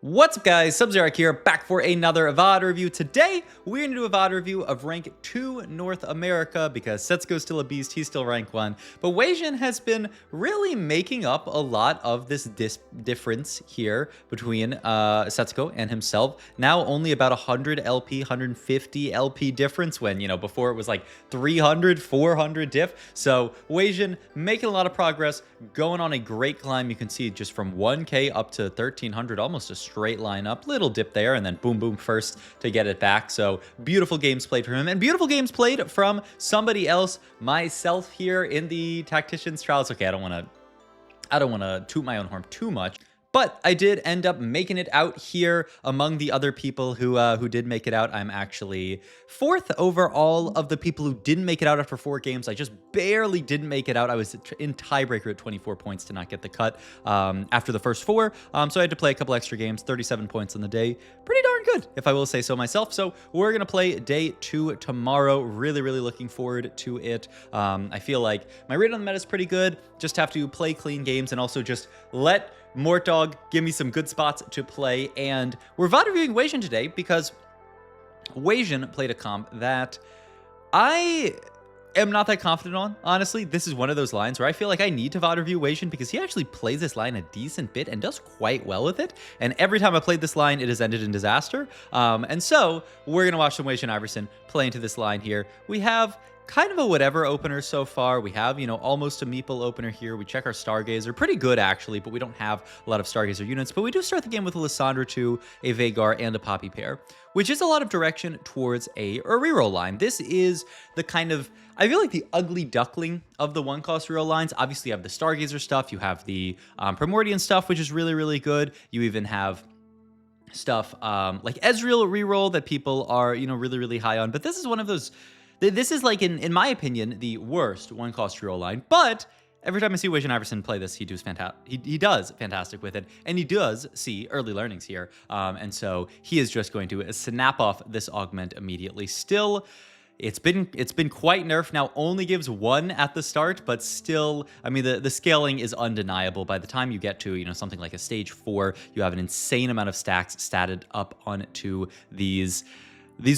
What's up guys, Sub-Zero here, back for another VOD review. Today, we're going to do a VOD review of rank 2 North America because Setsuko's still a beast, he's still rank 1. But Wasian has been really making up a lot of this difference here between Setsuko and himself. Now only about 100 LP, 150 LP difference when, before it was like 300, 400 diff. So Wasian making a lot of progress, going on a great climb. You can see just from 1K up to 1300, almost a straight line up, little dip there, and then boom, boom first to get it back. So beautiful games played for him, and beautiful games played from somebody else, myself here in the Tactician's Trials. Okay, I don't want to toot my own horn too much, but I did end up making it out here among the other people who did make it out. I'm actually 4th over all of the people who didn't make it out after 4 games. I just barely didn't make it out. I was in tiebreaker at 24 points to not get the cut after the first 4. So I had to play a couple extra games, 37 points on the day. Pretty darn good, if I will say so myself. So we're going to play day 2 tomorrow. Really, really looking forward to it. I feel like my read on the meta is pretty good. Just have to play clean games and also just let Mortdog give me some good spots to play. And we're VOD reviewing Wasian today because Wasian played a comp that I am not that confident on. Honestly, this is one of those lines where I feel like I need to VOD review Wasian because he actually plays this line a decent bit and does quite well with it. And every time I played this line, it has ended in disaster. And so we're going to watch some Wasianiverson play into this line here. We have kind of a whatever opener so far. We have, almost a Meeple opener here. We check our Stargazer. Pretty good, actually, but we don't have a lot of Stargazer units. But we do start the game with a Lissandra 2, a Vhagar, and a Poppy pair, which is a lot of direction towards a reroll line. This is the kind of, I feel like, the ugly duckling of the one-cost reroll lines. Obviously, you have the Stargazer stuff. You have the Primordian stuff, which is really, really good. You even have stuff like Ezreal reroll that people are, really, really high on. But this is one of those... This is, like, in my opinion, the worst one-cost reroll line, but every time I see Wasianiverson play this, he does fantastic with it, and he does see early learnings here, and so he is just going to snap off this Augment immediately. Still, it's been quite nerfed. Now only gives 1 at the start, but still, I mean, the scaling is undeniable. By the time you get to, something like a stage 4, you have an insane amount of stacks statted up onto these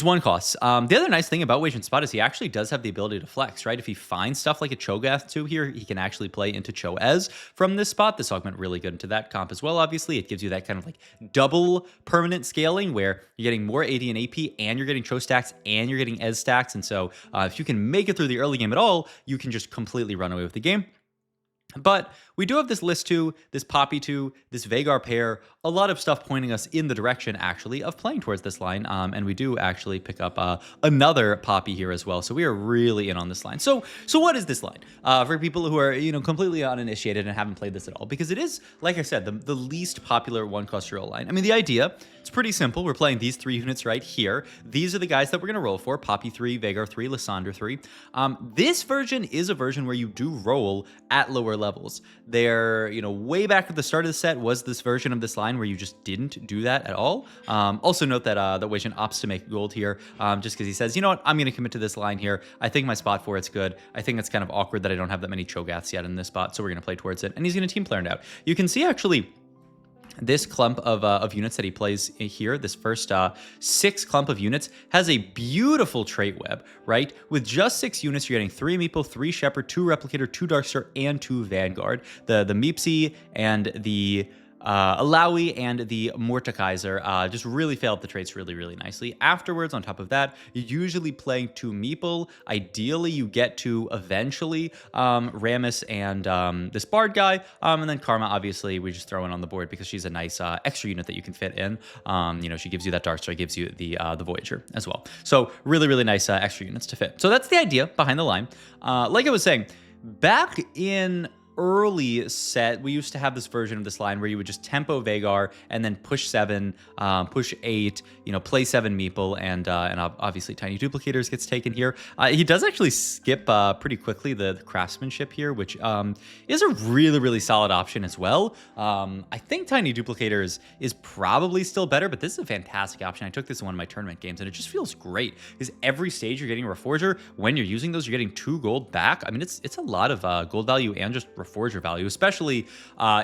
one costs. The other nice thing about Wasian Spot is he actually does have the ability to flex, right? If he finds stuff like a Cho'Gath 2 here, he can actually play into Cho-Ez from this spot. This Augment really good into that comp as well, obviously. It gives you that kind of like double permanent scaling where you're getting more AD and AP and you're getting Cho stacks and you're getting Ez stacks. And so if you can make it through the early game at all, you can just completely run away with the game. But we do have this List 2, this Poppy 2, this Vhagar pair, a lot of stuff pointing us in the direction, actually, of playing towards this line. And we do actually pick up another Poppy here as well. So we are really in on this line. So what is this line? For people who are, completely uninitiated and haven't played this at all, because it is, like I said, the least popular one-cost reroll line. I mean, the idea, it's pretty simple. We're playing these 3 units right here. These are the guys that we're going to roll for. Poppy 3, Vhagar 3, Lissandra 3. This version is a version where you do roll at lower levels. They're, way back at the start of the set was this version of this line where you just didn't do that at all. Also note that Wasian opts to make gold here just because he says, you know what, I'm going to commit to this line here. I think my spot for it's good. I think it's kind of awkward that I don't have that many Cho'Gaths yet in this spot, so we're going to play towards it. And he's going to team player it out. You can see actually this clump of units that he plays here, this first 6 clump of units, has a beautiful trait web, right? With just 6 units, you're getting 3 Meeple, 3 Shepherd, 2 Replicator, 2 Dark Star, and 2 Vanguard. The Meepsy and the Alawi and the Mordekaiser just really failed the traits really, really nicely. Afterwards, on top of that, you're usually playing 2 Meeple. Ideally, you get to eventually Rammus and this Bard guy. And then Karma, obviously, we just throw in on the board because she's a nice extra unit that you can fit in. She gives you that Dark Star, gives you the Voyager as well. So really, really nice extra units to fit. So that's the idea behind the line. Like I was saying, back in early set, we used to have this version of this line where you would just tempo Vhagar and then push 7, push 8, play 7 Meeple, and obviously Tiny Duplicators gets taken here. He does actually skip pretty quickly the Craftsmanship here, which is a really, really solid option as well. I think Tiny Duplicators is probably still better, but this is a fantastic option. I took this in one of my tournament games, and it just feels great because every stage you're getting a Reforger. When you're using those, you're getting 2 gold back. I mean, it's a lot of gold value and just reforger value, especially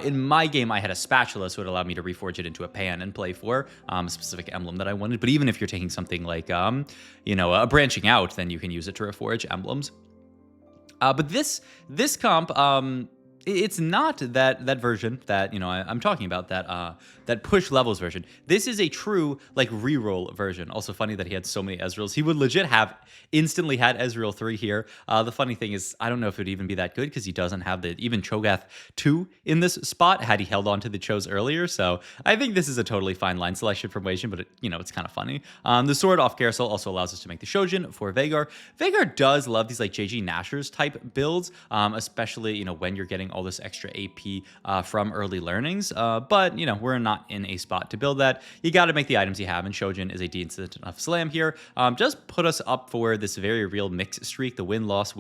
in my game, I had a spatula, so it allowed me to reforge it into a pan and play for a specific emblem that I wanted. But even if you're taking something like, you know, a branching out, then you can use it to reforge emblems. But this comp, it's not that version that, you know, I'm talking about, that push levels version. This is a true like reroll version. Also funny that he had so many Ezreals. He would legit have instantly had Ezreal 3 here. The funny thing is, I don't know if it would even be that good because he doesn't have the even Cho'Gath 2 in this spot had he held on to the Chos earlier. So I think this is a totally fine line selection from Wasian, but you know, it's kind of funny. The sword off carousel also allows us to make the Shojin for Veigar. Veigar does love these like JG Nashers type builds, especially, you know, when you're getting all this extra AP from early learnings. But you know, we're not in a spot to build that. You got to make the items you have, and Shojin is a decent enough slam here. Just put us up for this very real mix streak, the win-loss,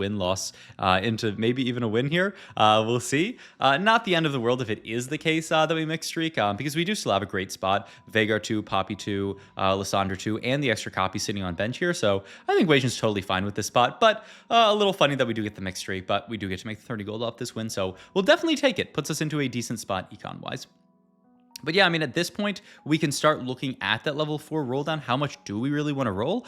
into maybe even a win here. We'll see. Not the end of the world if it is the case that we mix streak, because we do still have a great spot. Veigar 2, Poppy 2, Lysandra 2, and the extra copy sitting on bench here. So I think Wasian's totally fine with this spot, but a little funny that we do get the mix streak, but we do get to make 30 gold off this win. So we'll definitely take it. Puts us into a decent spot econ-wise. But yeah, I mean, at this point, we can start looking at that level 4 roll down. How much do we really want to roll?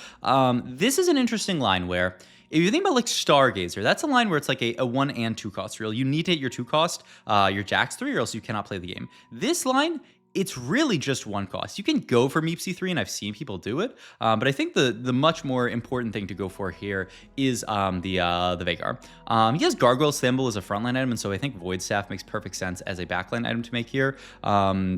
This is an interesting line where, if you think about like Stargazer, that's a line where it's like a 1 and 2 cost reel. You need to hit your 2 cost, your Jax 3, or else you cannot play the game. This line, it's really just 1 cost. You can go for Meep C3, and I've seen people do it, but I think the much more important thing to go for here is the Veigar. He has Gargoyle Thimble as a frontline item, and so I think Void Staff makes perfect sense as a backline item to make here,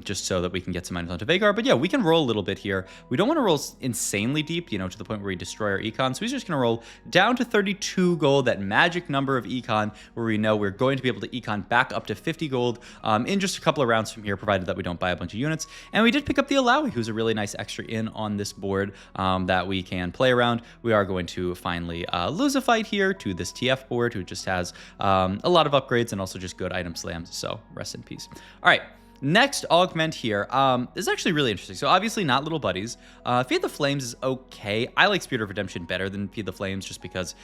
just so that we can get some items onto Veigar. But yeah, we can roll a little bit here. We don't want to roll insanely deep, you know, to the point where we destroy our econ, so he's just going to roll down to 32 gold, that magic number of econ, where we know we're going to be able to econ back up to 50 gold in just a couple of rounds from here, provided that we don't buy a bunch of units. And we did pick up the Alawi, who's a really nice extra in on this board that we can play around. We are going to finally lose a fight here to this TF board, who just has a lot of upgrades and also just good item slams, so rest in peace. All right, next Augment here is actually really interesting. So obviously not Little Buddies. Feed the Flames is okay. I like Spirit of Redemption better than Feed the Flames, just because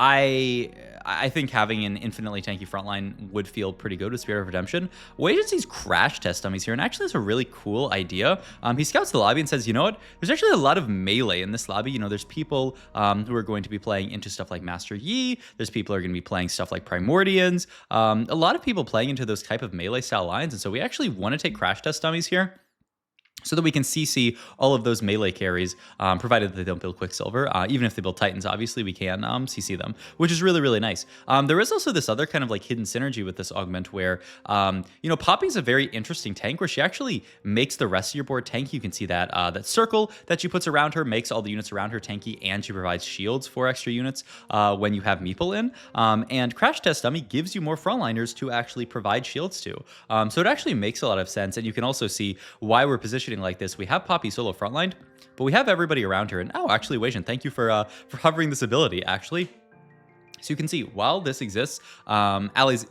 I think having an infinitely tanky frontline would feel pretty good with Spirit of Redemption. Wasian sees Crash Test dummies here, and actually has a really cool idea. He scouts the lobby and says, you know what? There's actually a lot of melee in this lobby. You know, there's people who are going to be playing into stuff like Master Yi. There's people who are going to be playing stuff like Primordians. A lot of people playing into those type of melee style lines, and so we actually want to take Crash Test dummies here, so that we can CC all of those melee carries, provided that they don't build Quicksilver. Even if they build Titans, obviously, we can CC them, which is really, really nice. There is also this other kind of like hidden synergy with this Augment where, you know, Poppy's a very interesting tank where she actually makes the rest of your board tanky. You can see that that circle that she puts around her makes all the units around her tanky, and she provides shields for extra units when you have Meeple in. And Crash Test Dummy gives you more frontliners to actually provide shields to. So it actually makes a lot of sense, and you can also see why we're positioning like this. We have Poppy solo frontlined, but we have everybody around her. And oh, actually, Wasian, thank you for hovering this ability, actually. So you can see, while this exists, allies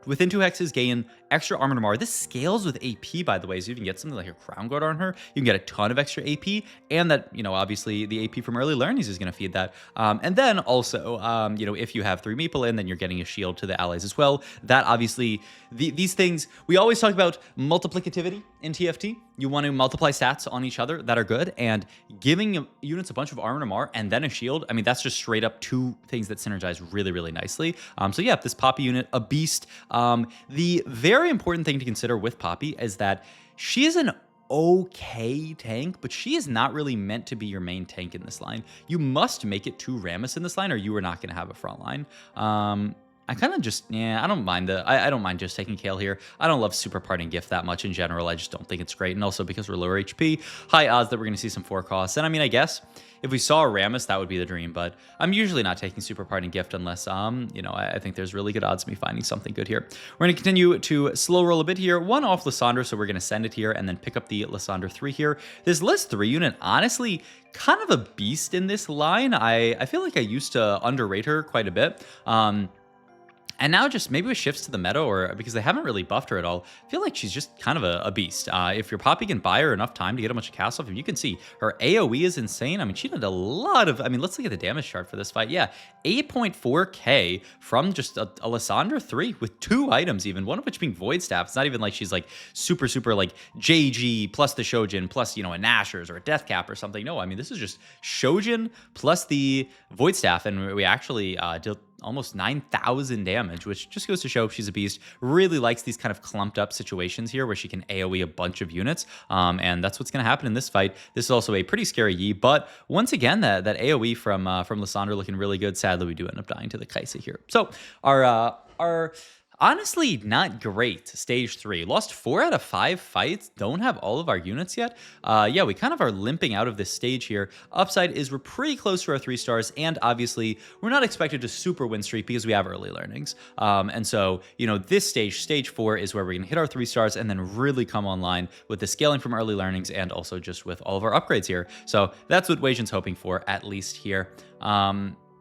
within 2 hexes gain extra armor to Mar. This scales with AP, by the way, so you can get something like a Crown Guard on her. You can get a ton of extra AP, and that, you know, obviously the AP from early learnings is going to feed that. And then also, you know, if you have 3 Meeple in, then you're getting a shield to the allies as well. That obviously, these things, we always talk about multiplicativity in TFT. You want to multiply stats on each other that are good, and giving units a bunch of armor to Mar and then a shield, I mean, that's just straight up 2 things that synergize really, really nicely. So yeah, this Poppy unit, a beast. The very important thing to consider with Poppy is that she is an okay tank, but she is not really meant to be your main tank in this line. You must make it 2 Rammus in this line, or you are not going to have a front line. I kind of just, yeah, I don't mind I don't mind just taking Kale here. I don't love Super Parting Gift that much in general. I just don't think it's great. And also because we're lower HP, high odds that we're going to see some 4 costs. And I mean, I guess if we saw a Rammus, that would be the dream, but I'm usually not taking Super Parting Gift unless, you know, I think there's really good odds of me finding something good here. We're going to continue to slow roll a bit here. 1 off Lysandra, so we're going to send it here and then pick up the Lysandra 3 here. This List 3 unit, honestly, kind of a beast in this line. I feel like I used to underrate her quite a bit. And now just maybe with shifts to the meta, or because they haven't really buffed her at all, I feel like she's just kind of a beast. If your Poppy can buy her enough time to get a bunch of cast off, and you can see her AoE is insane. I mean, she did a lot of, I mean, let's look at the damage chart for this fight. Yeah, 8.4k from just a Lysandra 3 with 2 items even, one of which being Void Staff. It's not even like she's like super like JG plus the Shojin plus, a Nashor's or a Death Cap or something. No, I mean, this is just Shojin plus the Void Staff, and we actually did almost 9,000 damage, which just goes to show she's a beast. Really likes these kind of clumped up situations here where she can AoE a bunch of units, and that's what's going to happen in this fight. This is also a pretty scary Yi, but once again, that AoE from Lysandra looking really good. Sadly, we do end up dying to the Kaisa here. So our honestly, not great. Stage 3. Lost 4 out of 5 fights. Don't have all of our units yet. Yeah, we kind of are limping out of this stage here. Upside is we're pretty close to our 3 stars, and obviously, we're not expected to super win streak because we have early learnings. And so, this stage 4, is where we're going to hit our 3 stars and then really come online with the scaling from early learnings and also just with all of our upgrades here. So that's what Wasian's hoping for, at least here.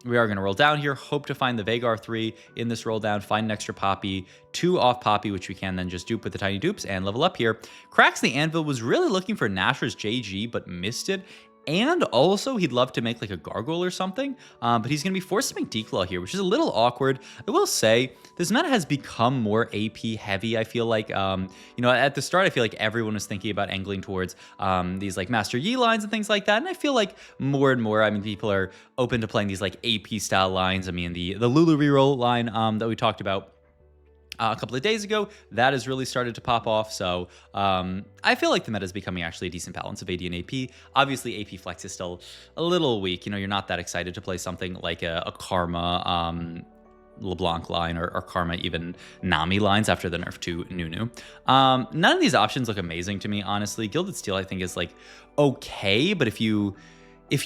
We are going to roll down here, hope to find the Veigar 3 in this roll down, find an extra Poppy, 2 off Poppy, which we can then just dupe with the tiny dupes and level up here. Cracks the Anvil, was really looking for Nashor's JG, but missed it. And also, he'd love to make like a gargoyle or something, but he's going to be forced to make Declaw here, which is a little awkward. I will say, this meta has become more AP heavy, I feel like. At the start, I feel like everyone was thinking about angling towards these like Master Yi lines and things like that, and I feel like more and more, people are open to playing these like AP style lines. The Lulu reroll line that we talked about a couple of days ago, that has really started to pop off. So I feel like the meta is becoming actually a decent balance of AD and AP. Obviously, AP Flex is still a little weak. You're not that excited to play something like a Karma LeBlanc line or Karma even Nami lines after the nerf to Nunu. None of these options look amazing to me, honestly. Gilded Steel, I think, is like okay, but if you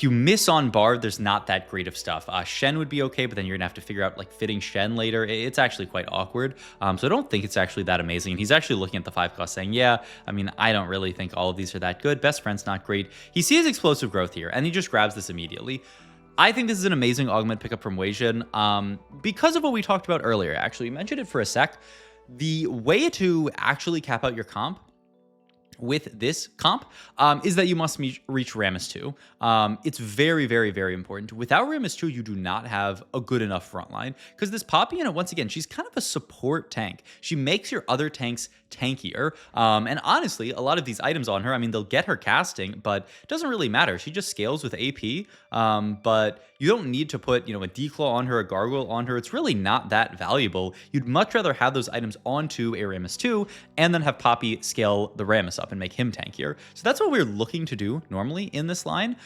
miss on Bard, there's not that great of stuff. Shen would be okay, but then you're gonna have to figure out like fitting Shen later. It's actually quite awkward. So I don't think it's actually that amazing. And he's actually looking at the 5 cost saying, yeah, I don't really think all of these are that good. Best Friend's not great. He sees explosive growth here, and he just grabs this immediately. I think this is an amazing augment pickup from Wasian because of what we talked about earlier. Actually, we mentioned it for a sec. The way to actually cap out your comp with this comp is that you must reach Rammus 2. It's very, very, very important. Without Rammus 2, you do not have a good enough front line, because this Poppy, once again, she's kind of a support tank. She makes your other tanks tankier. And honestly, a lot of these items on her, they'll get her casting, but it doesn't really matter. She just scales with AP, but you don't need to put, a Declaw on her, a Gargoyle on her. It's really not that valuable. You'd much rather have those items onto a Rammus 2 and then have Poppy scale the Rammus up and make him tankier. So that's what we're looking to do normally in this line.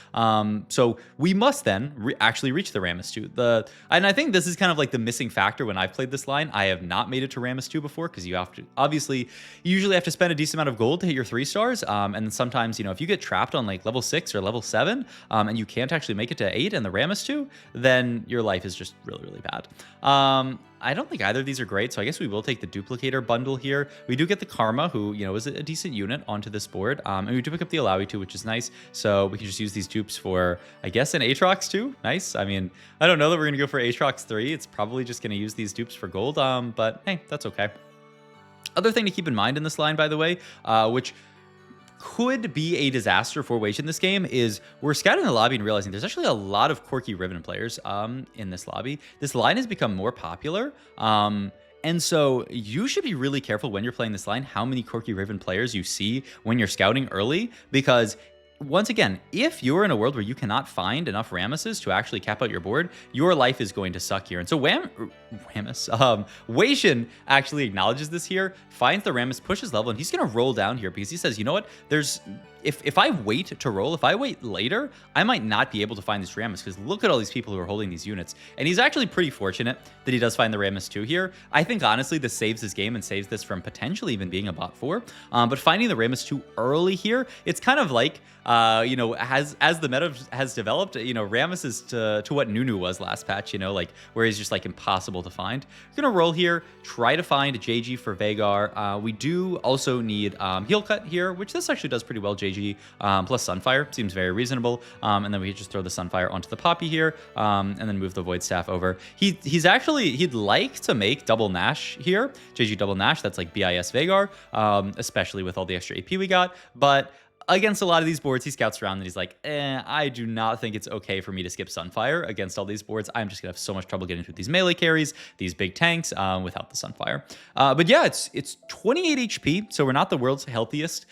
So we must then actually reach the Rammus 2. And I think this is kind of like the missing factor when I've played this line. I have not made it to Rammus 2 before, because you have to, obviously, you usually have to spend a decent amount of gold to hit your 3 stars. And then sometimes, if you get trapped on like level 6 or level 7, and you can't actually make it to 8 and the Rammus 2, then your life is just really, really bad. I don't think either of these are great, so I guess we will take the Duplicator bundle here. We do get the Karma, who, is a decent unit onto this board. And we do pick up the Alawi too, which is nice. So we can just use these dupes for, I guess, an Aatrox too. Nice. I don't know that we're going to go for Aatrox 3. It's probably just going to use these dupes for gold, but hey, that's okay. Other thing to keep in mind in this line, by the way, which could be a disaster for Wasian in this game, is we're scouting the lobby and realizing there's actually a lot of quirky Riven players in this lobby. This line has become more popular. And so you should be really careful when you're playing this line how many quirky Riven players you see when you're scouting early, because once again, if you're in a world where you cannot find enough Rammuses to actually cap out your board, your life is going to suck here. And so Wasian actually acknowledges this here, finds the Rammus, pushes level, and he's going to roll down here because he says, you know what, if I wait to roll, if I wait later, I might not be able to find this Rammus, because look at all these people who are holding these units. And he's actually pretty fortunate that he does find the Rammus 2 here. I think, honestly, this saves his game and saves this from potentially even being a bot 4. But finding the Rammus 2 early here, it's kind of like, as the meta has developed, Rammus is to what Nunu was last patch, like where he's just like impossible to find. We're going to roll here, try to find a JG for Veigar. We do also need Heal Cut here, which this actually does pretty well. JG JG plus Sunfire seems very reasonable. And then we just throw the Sunfire onto the Poppy here, and then move the Void Staff over. He'd like to make double Nash here, JG double Nash. That's like BIS Veigar, especially with all the extra AP we got, but against a lot of these boards, he scouts around and he's like, I do not think it's okay for me to skip Sunfire against all these boards. I'm just going to have so much trouble getting through these melee carries, these big tanks, without the Sunfire. But yeah, it's 28 HP, so we're not the world's healthiest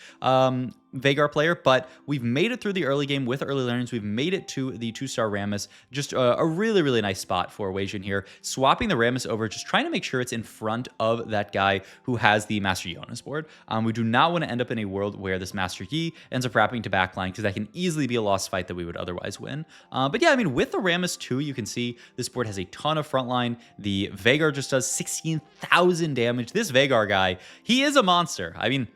Veigar player, but we've made it through the early game with early learnings. We've made it to the 2-star Rammus. Just a really, really nice spot for Wasian here. Swapping the Rammus over, just trying to make sure it's in front of that guy who has the Master Yi on his board. We do not want to end up in a world where this Master Yi ends up wrapping to backline, because that can easily be a lost fight that we would otherwise win. But yeah, I mean, with the Rammus too, you can see this board has a ton of frontline. The Veigar just does 16,000 damage. This Veigar guy, he is a monster. I mean,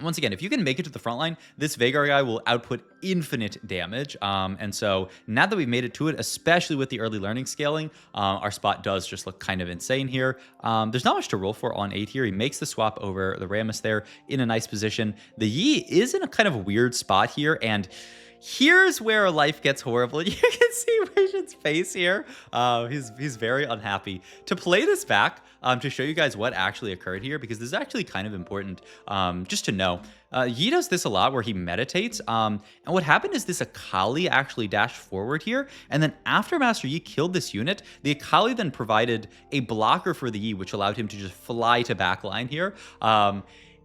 once again, if you can make it to the front line, this Veigar guy will output infinite damage. And so now that we've made it to it, especially with the early learning scaling, our spot does just look kind of insane here. There's not much to roll for on 8 here. He makes the swap over the Rammus there in a nice position. The Yi is in a kind of weird spot here, and here's where life gets horrible. You can see Wasian's face here. He's very unhappy. To play this back, to show you guys what actually occurred here, because this is actually kind of important just to know. Yi does this a lot where he meditates. And what happened is this Akali actually dashed forward here. And then after Master Yi killed this unit, the Akali then provided a blocker for the Yi, which allowed him to just fly to backline here.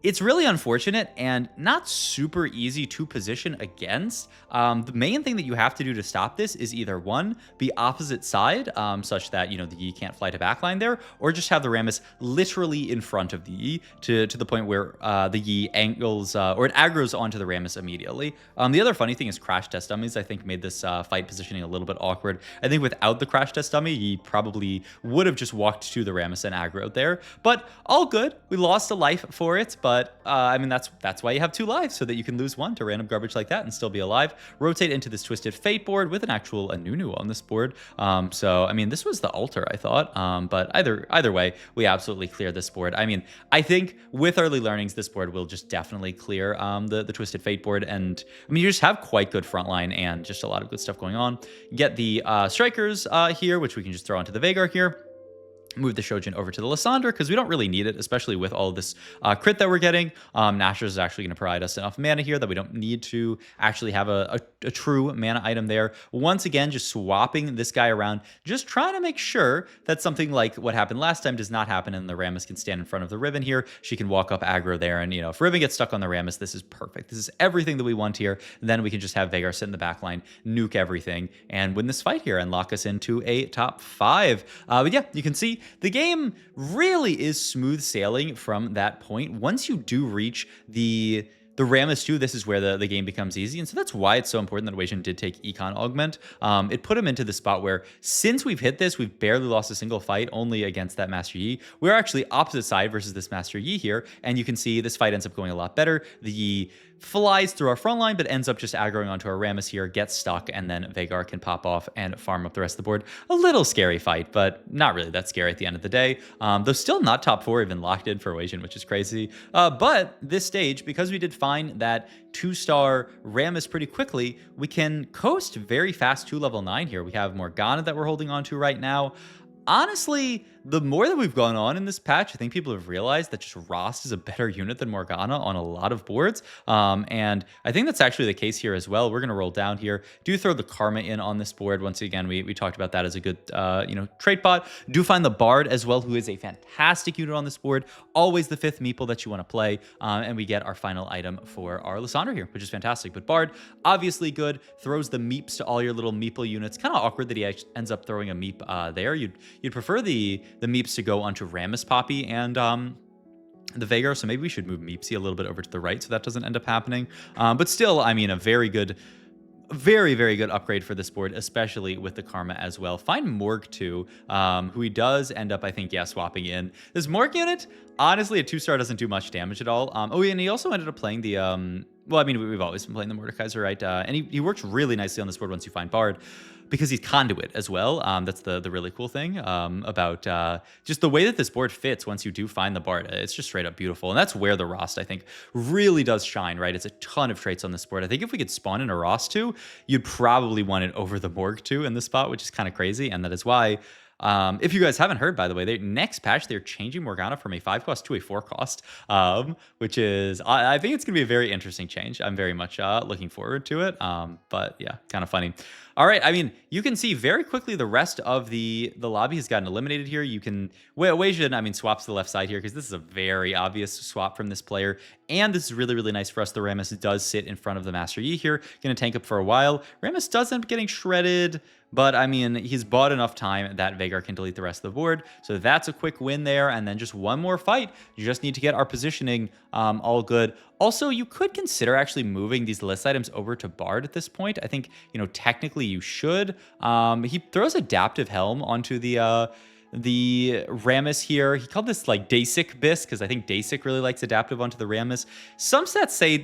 It's really unfortunate and not super easy to position against. The main thing that you have to do to stop this is either one, be opposite side, such that, you know, the Yi can't fly to backline there, or just have the Rammus literally in front of the Yi to the point where the Yi angles, or it aggroes onto the Rammus immediately. The other funny thing is crash test dummies, I think, made this fight positioning a little bit awkward. I think without the crash test dummy, Yi probably would have just walked to the Rammus and aggroed there. But all good. We lost a life for it, but I mean, that's why you have 2 lives, so that you can lose 1 to random garbage like that and still be alive. Rotate into this Twisted Fate board with an actual Anunu on this board. So I mean, this was the altar, I thought. But either way, we absolutely clear this board. I mean, I think with early learnings, this board will just definitely clear the Twisted Fate board. And I mean, you just have quite good frontline and just a lot of good stuff going on. Get the strikers here, which we can just throw onto the Veigar here. Move the Shojin over to the Lysandra, because we don't really need it, especially with all of this crit that we're getting. Nashor's is actually going to provide us enough mana here that we don't need to actually have a true mana item there. Once again, just swapping this guy around, just trying to make sure that something like what happened last time does not happen, and the Rammus can stand in front of the Riven here. She can walk up aggro there, and, you know, if Riven gets stuck on the Rammus, this is perfect. This is everything that we want here. Then we can just have Veigar sit in the back line, nuke everything, and win this fight here and lock us into a top 5. But yeah, you can see the game really is smooth sailing from that point. Once you do reach the Rammus too, this is where the game becomes easy. And so that's why it's so important that Wasian did take Econ Augment. It put him into the spot where, since we've hit this, we've barely lost a single fight, only against that Master Yi. We're actually opposite side versus this Master Yi here. And you can see this fight ends up going a lot better. The Yi flies through our front line, but ends up just aggroing onto our Rammus here, gets stuck, and then Veigar can pop off and farm up the rest of the board. A little scary fight, but not really that scary at the end of the day. Though still not top 4 even locked in for Wasian, which is crazy. But this stage, because we did find that 2-star Rammus pretty quickly, we can coast very fast to level 9 here. We have Morgana that we're holding on to right now. Honestly, the more that we've gone on in this patch, I think people have realized that just Rost is a better unit than Morgana on a lot of boards. And I think that's actually the case here as well. We're going to roll down here. Do throw the Karma in on this board. Once again, we talked about that as a good trait bot. Do find the Bard as well, who is a fantastic unit on this board. Always the 5th meeple that you want to play. And we get our final item for our Lysandra here, which is fantastic. But Bard, obviously good. Throws the meeps to all your little meeple units. Kind of awkward that he ends up throwing a meep there. You'd prefer the meeps to go onto Rammus Poppy and the Veigar, so maybe we should move Meepsy a little bit over to the right so that doesn't end up happening. But still, I mean, a very, very good upgrade for this board, especially with the Karma as well. Find Morg too, who he does end up, I think, swapping in. This Morg unit, honestly, a 2-star doesn't do much damage at all. Oh, yeah, and he also ended up playing the well, I mean, we've always been playing the Mordekaiser, right? And he works really nicely on this board once you find Bard, because he's conduit as well. That's the really cool thing about just the way that this board fits once you do find the Bard. It's just straight up beautiful. And that's where the Rost, I think, really does shine, right? It's a ton of traits on this board. I think if we could spawn in a Rost 2, you'd probably want it over the Morg 2 in this spot, which is kind of crazy. And that is why, if you guys haven't heard, by the way, next patch, they're changing Morgana from a 5 cost to a 4 cost, which is, I think it's going to be a very interesting change. I'm very much looking forward to it. But yeah, kind of funny. All right, I mean, you can see very quickly the rest of the lobby has gotten eliminated here. You can, Wasian, I mean, swaps to the left side here because this is a very obvious swap from this player. And this is really, really nice for us. The Rammus does sit in front of the Master Yi here. Going to tank up for a while. Rammus does end up getting shredded, but I mean, he's bought enough time that Vhagar can delete the rest of the board. So that's a quick win there. And then just one more fight. You just need to get our positioning all good. Also, you could consider actually moving these list items over to Bard at this point. I think, you know, technically you should. He throws Adaptive Helm onto the Rammus here. He called this like Dasik Bis because I think Dasik really likes Adaptive onto the Rammus. Some stats say,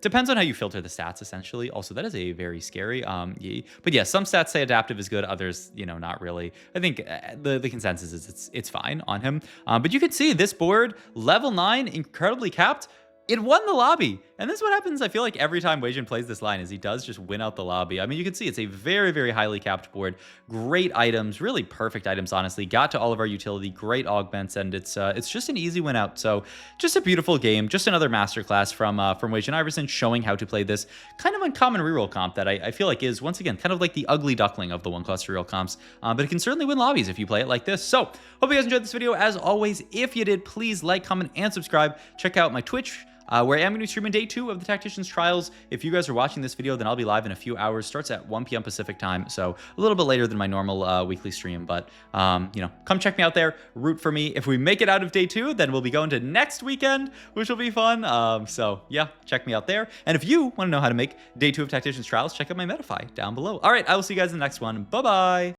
depends on how you filter the stats, essentially. Also, that is a very scary Yi. But yeah, some stats say Adaptive is good, others, you know, not really. I think the consensus is it's fine on him. But you can see this board, level 9, incredibly capped. It won the lobby. And this is what happens, I feel like, every time Wasian plays this line, is he does just win out the lobby. I mean, you can see it's a very, very highly capped board. Great items, really perfect items, honestly. Got to all of our utility, great augments, and it's just an easy win out. So just a beautiful game, just another masterclass from Wasianiverson showing how to play this kind of uncommon reroll comp that I feel like is, once again, kind of like the ugly duckling of the one-cost reroll comps. But it can certainly win lobbies if you play it like this. So hope you guys enjoyed this video. As always, if you did, please like, comment, and subscribe. Check out my Twitch, where I am going to be streaming day 2 of the Tactician's Trials. If you guys are watching this video, then I'll be live in a few hours. Starts at 1 p.m. Pacific time, so a little bit later than my normal weekly stream. But, you know, come check me out there. Root for me. If we make it out of day 2, then we'll be going to next weekend, which will be fun. So, yeah, check me out there. And if you want to know how to make day 2 of Tactician's Trials, check out my Metafy down below. All right, I will see you guys in the next one. Bye-bye.